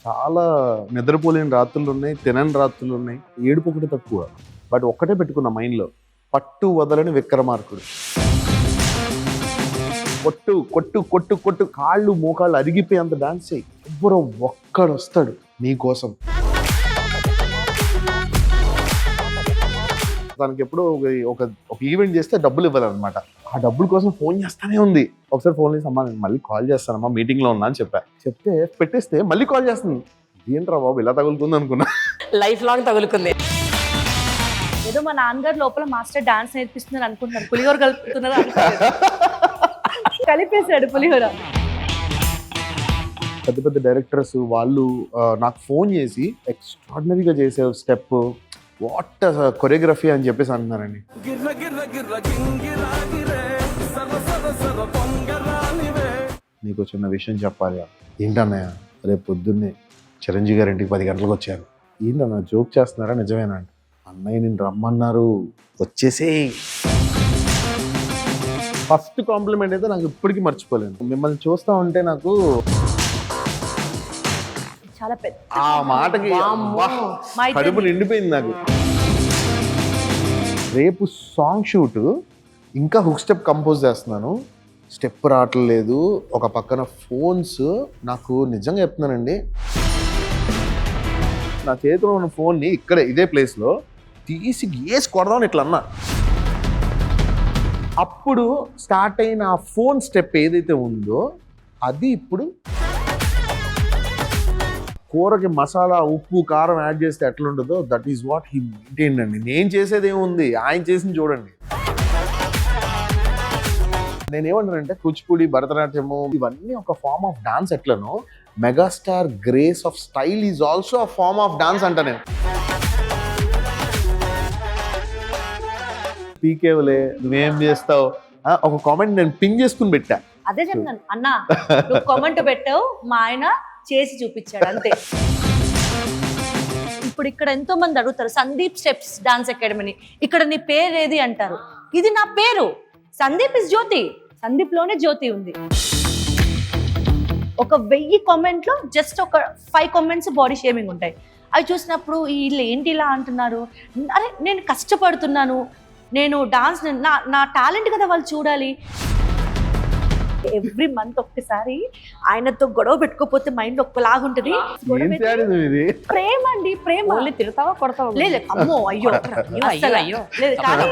చాలా నిద్రపోలేని రాత్రులు ఉన్నాయి, తినని రాత్రులు ఉన్నాయి, ఏడుపు ఒకటి తక్కువ. బట్ ఒక్కటే పెట్టుకున్న మైండ్లో, పట్టు వదలని విక్రమార్కుడు. కొట్టు కొట్టు కొట్టు కొట్టు, కాళ్ళు మోకాళ్ళు అరిగిపోయేంత డాన్స్ చేయి, ఎవ్వరో ఒక్కడు వస్తాడు నీ కోసం. తనకి ఎప్పుడో ఒక ఈవెంట్ చేస్తే డబ్బులు ఇవ్వాలన్నమాట. ఆ డబ్బుల కోసం ఫోన్ చేస్తానే ఉంది. ఒకసారి ఫోన్ చేసి, అమ్మా నేను మళ్ళీ కాల్ చేస్తానమ్మా, మీటింగ్లో ఉన్నా అని చెప్తే పెట్టేస్తే మళ్ళీ కాల్ చేస్తుంది. ఏంట్రా బాబు ఇలా తగులుకుంది అనుకున్నా. లైఫ్ లాంగ్ తగులుకుంది. ఏదో మా నాన్నగారు లోపల మాస్టర్ డాన్స్ నేర్పిస్తున్నారు అనుకుంటున్నారు, పులిహోర కలుపుతున్నారు కలిపేశాడు పులిహోర. పెద్ద పెద్ద డైరెక్టర్స్ వాళ్ళు నాకు ఫోన్ చేసి ఎక్స్ట్రాడినరీగా చేసే స్టెప్, వాట్ కొరియోగ్రఫీ అని చెప్పేసి అంటున్నారండి. నీకు చిన్న విషయం చెప్పాలి. ఏంటన్నయ్య, రేపు పొద్దున్నే చిరంజీవి గారి ఇంటికి 10 గంటలకు వచ్చారు. ఏంటన్నా జోక్ చేస్తున్నారా, నిజమేనా అంటే, అన్నయ్య నేను రమ్మన్నారు వచ్చేసే. ఫస్ట్ కాంప్లిమెంట్ అయితే నాకు ఇప్పటికీ మర్చిపోలేను. మిమ్మల్ని చూస్తా ఉంటే నాకు చాలా పెద్ద ఆ మాటకి కడుపు నిండిపోయింది నాకు. రేపు సాంగ్ షూట్, ఇంకా హుక్ స్టెప్ కంపోజ్ చేస్తున్నాను, స్టెప్ రావట్లేదు. ఒక పక్కన ఫోన్స్, నాకు నిజంగా చెప్తున్నానండి, నా చేతిలో ఉన్న ఫోన్ని ఇక్కడే ఇదే ప్లేస్లో తీసి వేసి కొడదామని ఇట్లా అన్నా. అప్పుడు స్టార్ట్ అయిన ఆ ఫోన్ స్టెప్ ఏదైతే ఉందో అది ఇప్పుడు కూరకి మసాలా, ఉప్పు, కారం యాడ్ చేస్తే ఎట్లా ఉంటుందో that is what he maintain అండి. నేను చేసేది ఏముంది, ఆయన చేసింది చూడండి. నేనేమంటానంటే కూచిపూడి, భరతనాట్యము ఇవన్నీ ఒక ఫార్మ్ ఆఫ్ డాన్స్. ఎట్లనో megastar grace of style is also a form of dance అంట. నేను పీకేవలే నువ్వేం చేస్తావు ఒక కామెంట్ నేను పింగ్ చేసుకుని పెట్టా. అదే చెప్తున్నాను అన్న, నువ్వు కామెంట్ పెట్టావు, మా ఆయన చేసి చూపించాడు అంతే. ఇప్పుడు ఇక్కడ ఎంతో మంది అడుగుతారు సందీప్ స్టెప్స్ డాన్స్ అకాడమీ, ఇక్కడ నీ పేరు ఏది అంటారు. ఇది నా పేరు, సందీప్ ఇస్ జ్యోతి. సందీప్ లోనే జ్యోతి ఉంది. ఒక 1000 కామెంట్లో జస్ట్ ఒక 5 కామెంట్స్ బాడీ షేమింగ్ ఉంటాయి. అవి చూసినప్పుడు వీళ్ళు ఏంటి ఇలా అంటున్నారు. అరే నేను కష్టపడుతున్నాను, నేను డాన్స్ నా టాలెంట్ కదా వాళ్ళు చూడాలి. ఎవ్రీ మంత్ ఒక్కసారి ఆయనతో గొడవ పెట్టుకోపోతే మైండ్ ఒక్కలాగుంటది. ప్రేమ అండి, ప్రేమ. తిడతావా కొడతావా? లేదు, అమ్మో అయ్యో అయ్యో అయ్యో లేదు, కానీ